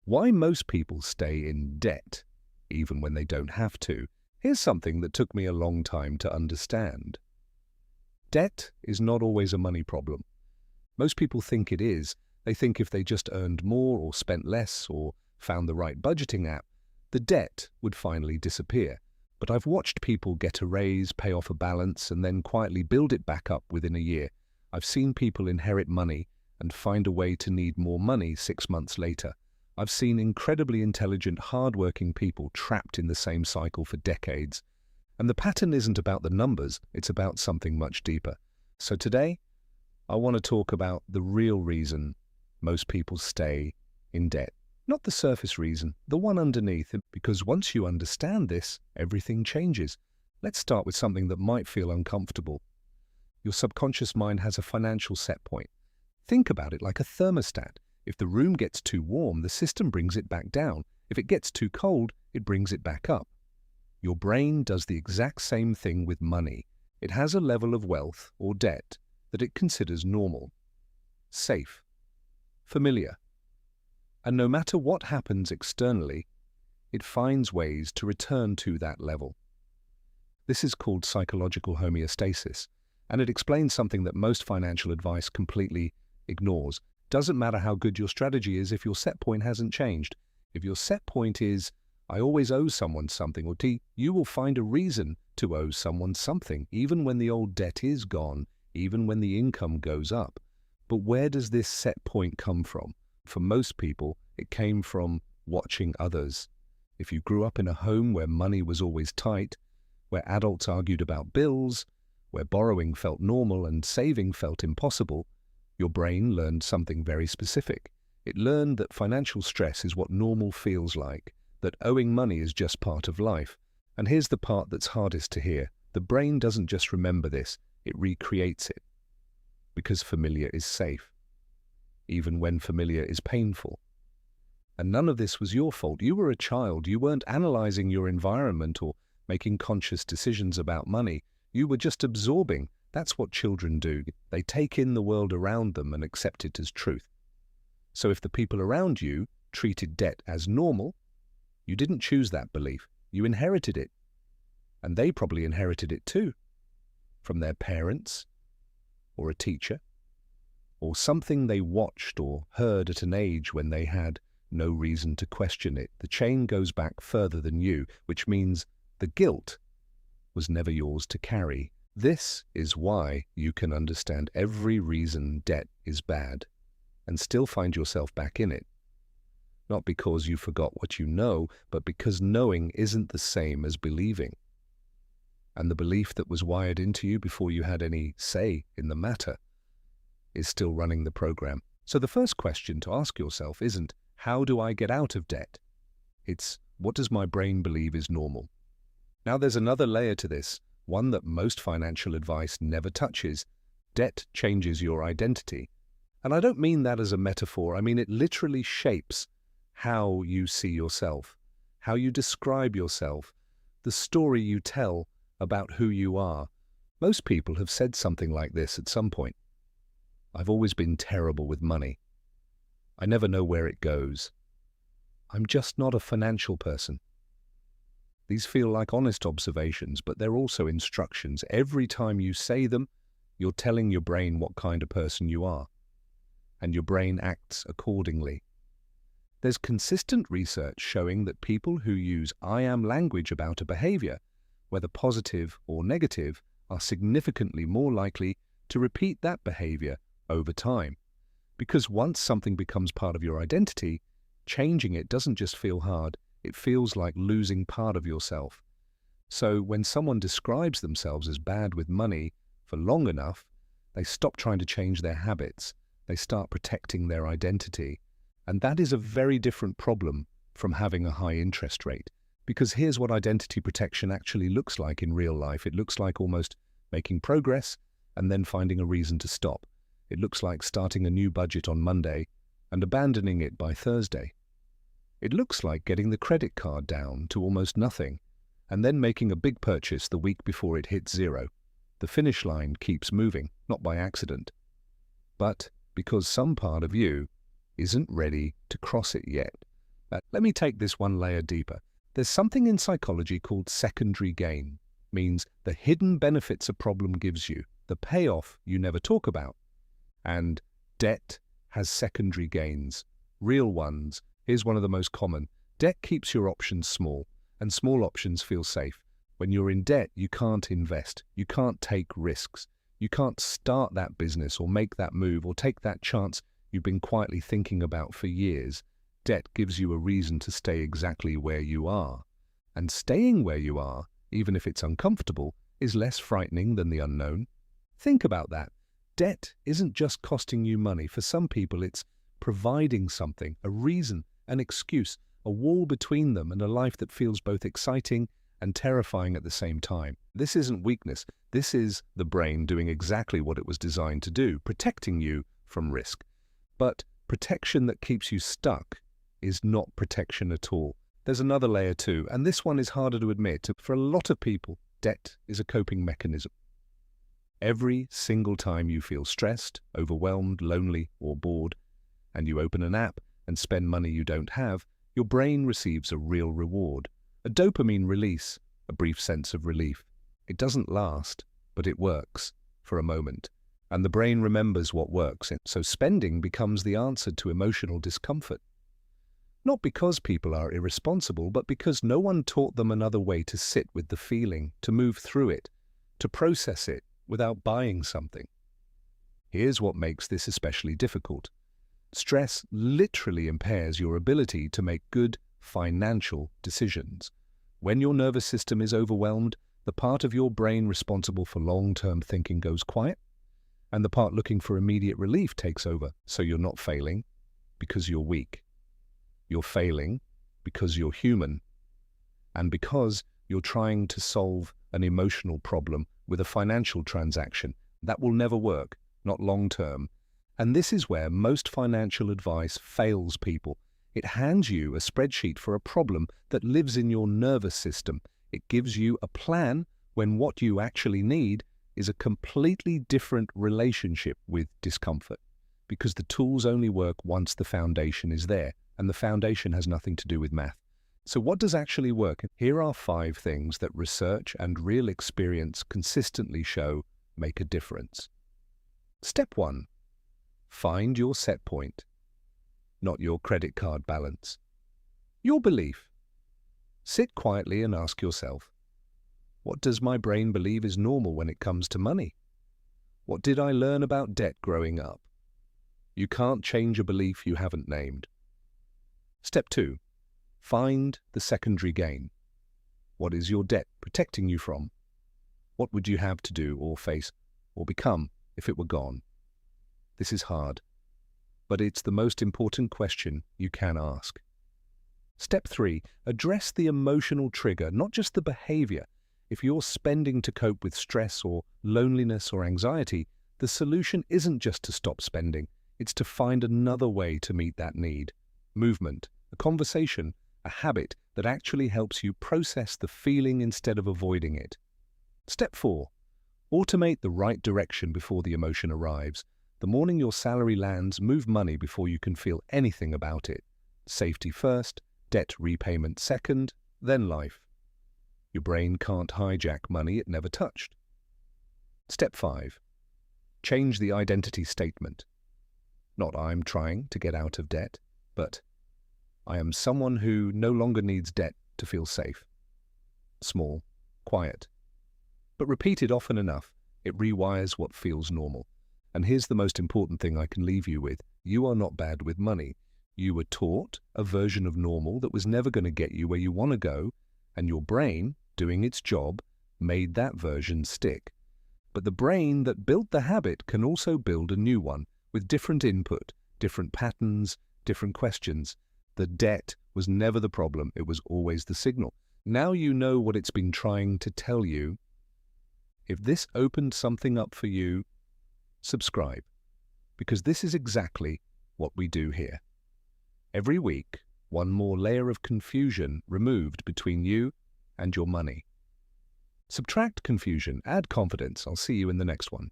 Why most people stay in debt, even when they don't have to. Here's something that took me a long time to understand. Debt is not always a money problem. Most people think it is. They think if they just earned more or spent less or found the right budgeting app, the debt would finally disappear. But I've watched people get a raise, pay off a balance, and then quietly build it back up within a year. I've seen people inherit money and find a way to need more money 6 months later. I've seen incredibly intelligent, hard-working people trapped in the same cycle for decades. And the pattern isn't about the numbers, it's about something much deeper. So today, I want to talk about the real reason most people stay in debt. Not the surface reason, the one underneath, because once you understand this, everything changes. Let's start with something that might feel uncomfortable. Your subconscious mind has a financial set point. Think about it like a thermostat. If the room gets too warm, the system brings it back down. If it gets too cold, it brings it back up. Your brain does the exact same thing with money. It has a level of wealth or debt that it considers normal, safe, familiar. And no matter what happens externally, it finds ways to return to that level. This is called psychological homeostasis, and it explains something that most financial advice completely ignores. Doesn't matter how good your strategy is if your set point hasn't changed. If your set point is, I always owe someone something, or you will find a reason to owe someone something, even when the old debt is gone, even when the income goes up. But where does this set point come from? For most people, it came from watching others. If you grew up in a home where money was always tight, where adults argued about bills, where borrowing felt normal and saving felt impossible, your brain learned something very specific. It learned that financial stress is what normal feels like, that owing money is just part of life. And here's the part that's hardest to hear. The brain doesn't just remember this, it recreates it. Because familiar is safe, even when familiar is painful. And none of this was your fault. You were a child. You weren't analyzing your environment or making conscious decisions about money. You were just absorbing. That's what children do. They take in the world around them and accept it as truth. So if the people around you treated debt as normal, you didn't choose that belief. You inherited it. And they probably inherited it too, from their parents, or a teacher, or something they watched or heard at an age when they had no reason to question it. The chain goes back further than you, which means the guilt was never yours to carry. This is why you can understand every reason debt is bad and still find yourself back in it. Not because you forgot what you know, but because knowing isn't the same as believing. And the belief that was wired into you before you had any say in the matter is still running the program. So the first question to ask yourself isn't, how do I get out of debt? It's, what does my brain believe is normal? Now there's another layer to this, one that most financial advice never touches. Debt changes your identity. And I don't mean that as a metaphor. I mean it literally shapes how you see yourself, how you describe yourself, the story you tell about who you are. Most people have said something like this at some point. I've always been terrible with money. I never know where it goes. I'm just not a financial person. These feel like honest observations, but they're also instructions. Every time you say them, you're telling your brain what kind of person you are, and your brain acts accordingly. There's consistent research showing that people who use I am language about a behavior, whether positive or negative, are significantly more likely to repeat that behavior over time. Because once something becomes part of your identity, changing it doesn't just feel hard, it feels like losing part of yourself. So when someone describes themselves as bad with money for long enough, they stop trying to change their habits. They start protecting their identity. And that is a very different problem from having a high interest rate. Because here's what identity protection actually looks like in real life. It looks like almost making progress and then finding a reason to stop. It looks like starting a new budget on Monday and abandoning it by Thursday. It looks like getting the credit card down to almost nothing and then making a big purchase the week before it hits zero. The finish line keeps moving, not by accident, but because some part of you isn't ready to cross it yet. Let me take this one layer deeper. There's something in psychology called secondary gain. Means the hidden benefits a problem gives you, the payoff you never talk about. And debt has secondary gains, real ones. Here's one of the most common. Debt keeps your options small, and small options feel safe. When you're in debt, you can't invest, you can't take risks, you can't start that business or make that move or take that chance you've been quietly thinking about for years. Debt gives you a reason to stay exactly where you are. And staying where you are, even if it's uncomfortable, is less frightening than the unknown. Think about that. Debt isn't just costing you money. For some people, it's providing something, a reason, an excuse, a wall between them and a life that feels both exciting and terrifying at the same time. This isn't weakness. This is the brain doing exactly what it was designed to do, protecting you from risk. But protection that keeps you stuck is not protection at all. There's another layer too, and this one is harder to admit. For a lot of people, debt is a coping mechanism. Every single time you feel stressed, overwhelmed, lonely, or bored, and you open an app and spend money you don't have, your brain receives a real reward, a dopamine release, a brief sense of relief. It doesn't last, but it works for a moment. And the brain remembers what works, so spending becomes the answer to emotional discomfort. Not because people are irresponsible, but because no one taught them another way to sit with the feeling, to move through it, to process it without buying something. Here's what makes this especially difficult. Stress literally impairs your ability to make good financial decisions. When your nervous system is overwhelmed, the part of your brain responsible for long-term thinking goes quiet, and the part looking for immediate relief takes over. So you're not failing because you're weak. You're failing because you're human, and because you're trying to solve an emotional problem with a financial transaction. That will never work, not long-term. And this is where most financial advice fails people. It hands you a spreadsheet for a problem that lives in your nervous system. It gives you a plan when what you actually need is a completely different relationship with discomfort, because the tools only work once the foundation is there, and the foundation has nothing to do with math. So what does actually work? Here are 5 things that research and real experience consistently show make a difference. Step 1. Find your set point, not your credit card balance. Your belief. Sit quietly and ask yourself, what does my brain believe is normal when it comes to money? What did I learn about debt growing up? You can't change a belief you haven't named. Step 2. Find the secondary gain. What is your debt protecting you from? What would you have to do or face or become if it were gone? This is hard, but it's the most important question you can ask. Step 3. Address the emotional trigger, not just the behavior. If you're spending to cope with stress or loneliness or anxiety, the solution isn't just to stop spending. It's to find another way to meet that need. Movement, a conversation, a habit that actually helps you process the feeling instead of avoiding it. Step 4. Automate the right direction before the emotion arrives. The morning your salary lands, move money before you can feel anything about it. Safety first, debt repayment second, then life. Your brain can't hijack money it never touched. Step 5. Change the identity statement. Not I'm trying to get out of debt, but I am someone who no longer needs debt to feel safe. Small, quiet. But repeated often enough, it rewires what feels normal. And here's the most important thing I can leave you with. You are not bad with money. You were taught a version of normal that was never going to get you where you want to go, and your brain, doing its job, made that version stick. But the brain that built the habit can also build a new one, with different input, different patterns, different questions. The debt was never the problem, it was always the signal. Now you know what it's been trying to tell you. If this opened something up for you, subscribe, because this is exactly what we do here. Every week, one more layer of confusion removed between you and your money. Subtract confusion, add confidence. I'll see you in the next one.